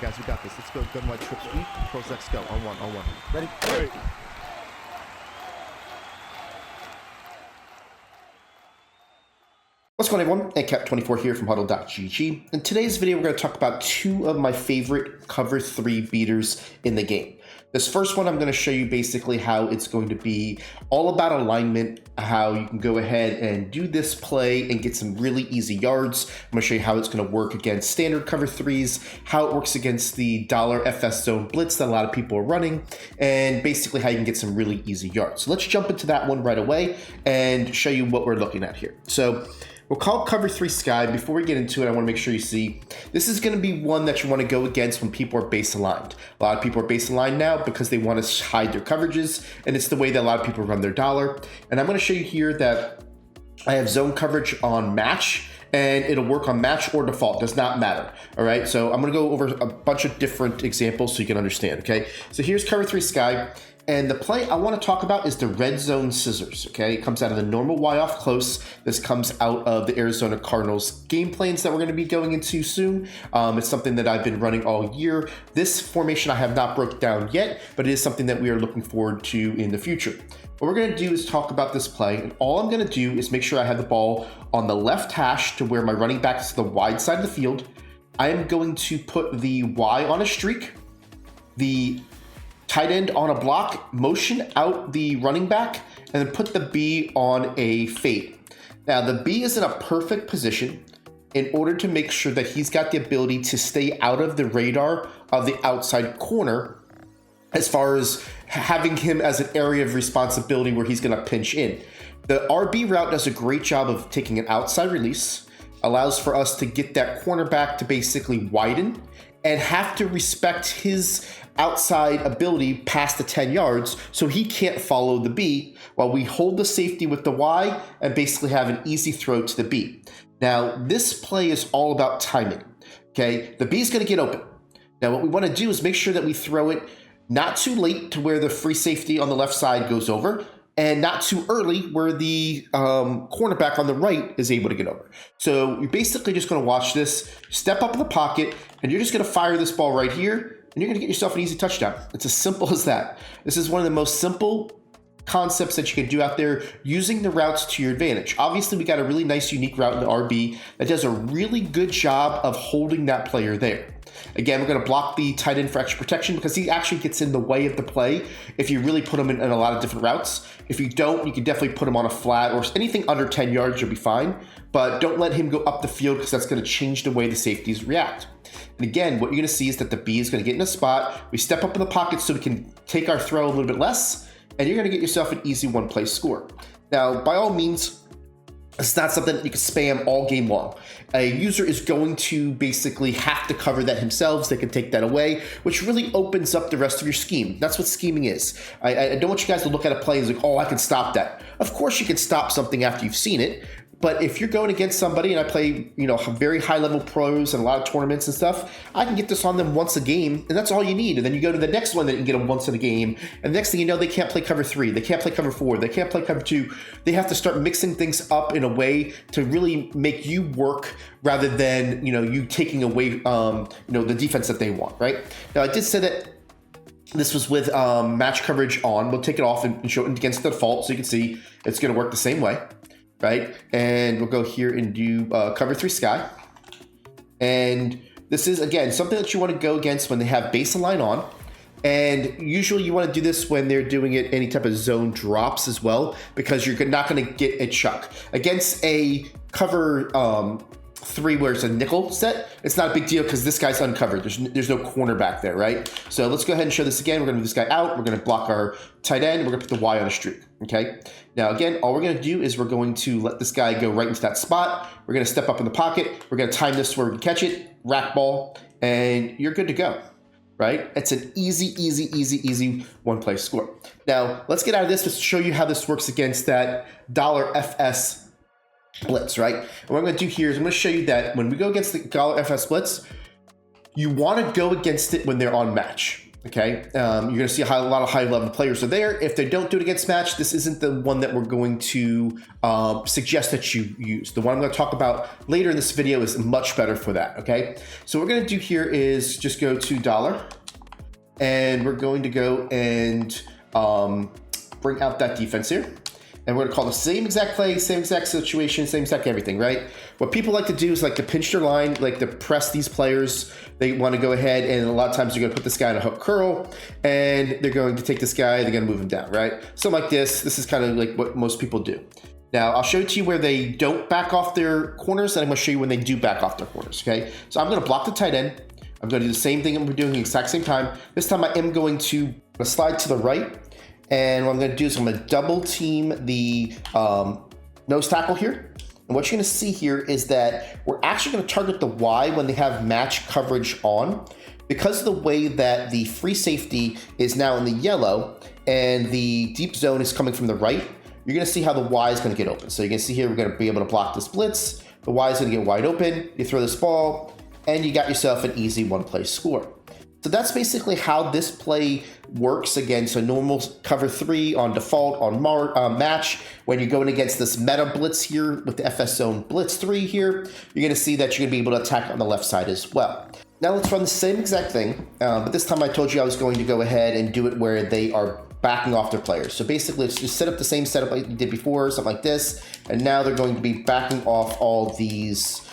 guys, we got this. Let's go. Gun wide trip sweep. Pros X go. On one. Ready? Right. What's going on, everyone? ACAP24 here from HuddleGG. In today's video, we're going to talk about two of my favorite cover 3 beaters in the game. This first one, I'm going to show you basically how it's going to be all about alignment, how you can go ahead and do this play and get some really easy yards. I'm going to show you how it's going to work against standard cover 3s, how it works against the $FS zone blitz that a lot of people are running, and basically how you can get some really easy yards. So let's jump into that one right away and show you what we're looking at here. So we'll call cover 3 sky. Before we get into it, I want to make sure you see this is going to be one that you want to go against when people are base aligned. A lot of people are base aligned now because they want to hide their coverages, and it's the way that a lot of people run their dollar. And I'm going to show you here that I have zone coverage on match, and it'll work on match or default, does not matter. All right, so I'm going to go over a bunch of different examples so you can understand. Okay, so here's cover 3 sky. And the play I want to talk about is the red zone scissors, okay? It comes out of the normal Y off close. This comes out of the Arizona Cardinals game plans that we're going to be going into soon. It's something that I've been running all year. This formation I have not broke down yet, but it is something that we are looking forward to in the future. What we're going to do is talk about this play, and all I'm going to do is make sure I have the ball on the left hash to where my running back is to the wide side of the field. I am going to put the Y on a streak, the tight end on a block, motion out the running back, and then put the B on a fade. Now, the B is in a perfect position in order to make sure that he's got the ability to stay out of the radar of the outside corner as far as having him as an area of responsibility where he's going to pinch in. The RB route does a great job of taking an outside release, allows for us to get that cornerback to basically widen and have to respect his outside ability past the 10 yards so he can't follow the B while we hold the safety with the Y and basically have an easy throw to the B. Now, this play is all about timing, okay? The B is going to get open. Now, what we want to do is make sure that we throw it not too late to where the free safety on the left side goes over, and not too early where the cornerback on the right is able to get over. So you're basically just going to watch this, step up in the pocket, and you're just going to fire this ball right here, and you're going to get yourself an easy touchdown. It's as simple as that. This is one of the most simple concepts that you can do out there using the routes to your advantage. Obviously, we got a really nice, unique route in the RB that does a really good job of holding that player there. Again, we're going to block the tight end for extra protection because he actually gets in the way of the play if you really put him in a lot of different routes. If you don't, you can definitely put him on a flat or anything under 10 yards, you'll be fine. But don't let him go up the field because that's going to change the way the safeties react. And again, what you're going to see is that the B is going to get in a spot. We step up in the pocket so we can take our throw a little bit less, and you're going to get yourself an easy one-play score. Now, by all means, it's not something that you can spam all game long. A user is going to basically have to cover that themselves. They can take that away, which really opens up the rest of your scheme. That's what scheming is. I don't want you guys to look at a play and like, oh, I can stop that. Of course you can stop something after you've seen it. But if you're going against somebody, and I play, very high-level pros and a lot of tournaments and stuff, I can get this on them once a game, and that's all you need. And then you go to the next one that you can get them once in a game, and the next thing you know, they can't play cover 3, they can't play cover 4, they can't play cover 2. They have to start mixing things up in a way to really make you work rather than, you taking away, the defense that they want, right? Now, I did say that this was with match coverage on. We'll take it off and show it against the default so you can see it's going to work the same way. Right, and we'll go here and do cover 3 sky. And this is, again, something that you want to go against when they have base line on. And usually you want to do this when they're doing it any type of zone drops as well, because you're not going to get a chuck. Against a cover 3 where it's a nickel set, it's not a big deal because this guy's uncovered. There's no cornerback there, right? So let's go ahead and show this again. We're going to move this guy out. We're going to block our tight end. We're going to put the Y on a streak, okay? Now, again, all we're going to do is we're going to let this guy go right into that spot. We're going to step up in the pocket. We're going to time this where we can catch it, rack ball, and you're good to go, right? It's an easy one-play score. Now, let's get out of this. Let's show you how this works against that $FS blitz, right? And what I'm going to do here is I'm going to show you that when we go against the $FS blitz, you want to go against it when they're on match. Okay, you're going to see a lot of high-level players are there. If they don't do it against match, this isn't the one that we're going to suggest that you use. The one I'm going to talk about later in this video is much better for that, okay? So what we're going to do here is just go to $, and we're going to go and bring out that defense here. And we're gonna call the same exact play, same exact situation, same exact everything, right? What people like to do is like to pinch their line, like to press these players. They wanna go ahead, and a lot of times they're gonna put this guy in a hook curl, and they're going to take this guy, they're gonna move him down, right? So like this is kind of like what most people do. Now, I'll show it to you where they don't back off their corners, and I'm gonna show you when they do back off their corners, okay? So I'm gonna block the tight end. I'm gonna do the same thing we're doing the exact same time. This time I am going to slide to the right, and what I'm going to do is I'm going to double team the nose tackle here. And what you're going to see here is that we're actually going to target the Y when they have match coverage on. Because of the way that the free safety is now in the yellow and the deep zone is coming from the right, you're going to see how the Y is going to get open. So you can see here we're going to be able to block this blitz. The Y is going to get wide open. You throw this ball, and you got yourself an easy one-play score. So that's basically how this play works against a normal cover 3 on default on match. When you're going against this meta blitz here with the FS zone blitz 3 here, you're going to see that you're going to be able to attack on the left side as well. Now let's run the same exact thing, but this time I told you I was going to go ahead and do it where they are backing off their players. So basically let's just set up the same setup like we did before, something like this, and now they're going to be backing off all these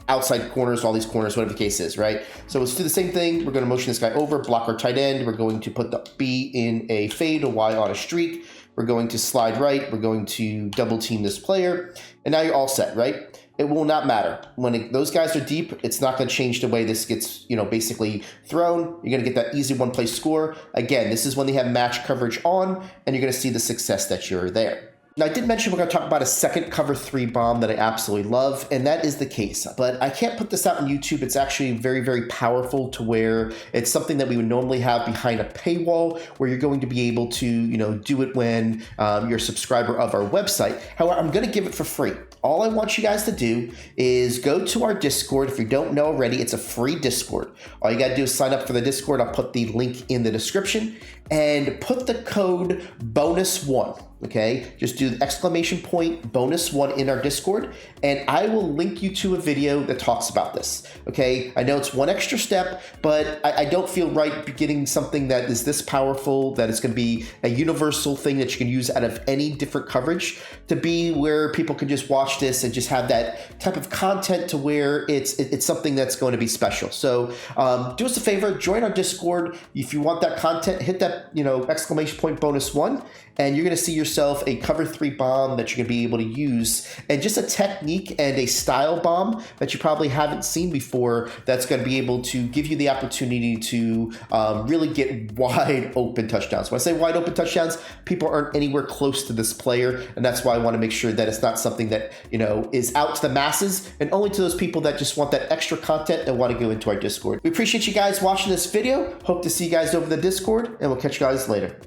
outside corners, all these corners, whatever the case is, right? So let's do the same thing. We're going to motion this guy over, block our tight end. We're going to put the B in a fade, a Y on a streak. We're going to slide right. We're going to double team this player. And now you're all set, right? It will not matter. When those guys are deep, it's not going to change the way this gets, basically thrown. You're going to get that easy one-play score. Again, this is when they have match coverage on, and you're going to see the success that you're there. Now, I did mention we're going to talk about a second cover 3 bomb that I absolutely love, and that is the case. But I can't put this out on YouTube. It's actually very, very powerful to where it's something that we would normally have behind a paywall, where you're going to be able to, do it when you're a subscriber of our website. However, I'm going to give it for free. All I want you guys to do is go to our Discord. If you don't know already, it's a free Discord. All you got to do is sign up for the Discord. I'll put the link in the description, and put the code bonus1. Okay, just do the exclamation point bonus1 in our Discord, and I will link you to a video that talks about this. Okay, I know it's one extra step, but I don't feel right getting something that is this powerful, that it's going to be a universal thing that you can use out of any different coverage, to be where people can just watch this and just have that type of content to where it's something that's going to be special. So do us a favor, join our Discord. If you want that content, hit that exclamation point bonus1, and you're going to see yourself a cover 3 bomb that you're going to be able to use, and just a technique and a style bomb that you probably haven't seen before, that's going to be able to give you the opportunity to really get wide open touchdowns. When I say wide open touchdowns, people aren't anywhere close to this player, and that's why I want to make sure that it's not something that is out to the masses, and only to those people that just want that extra content and want to go into our Discord. We appreciate you guys watching this video. Hope to see you guys over the Discord, and we'll catch you guys later.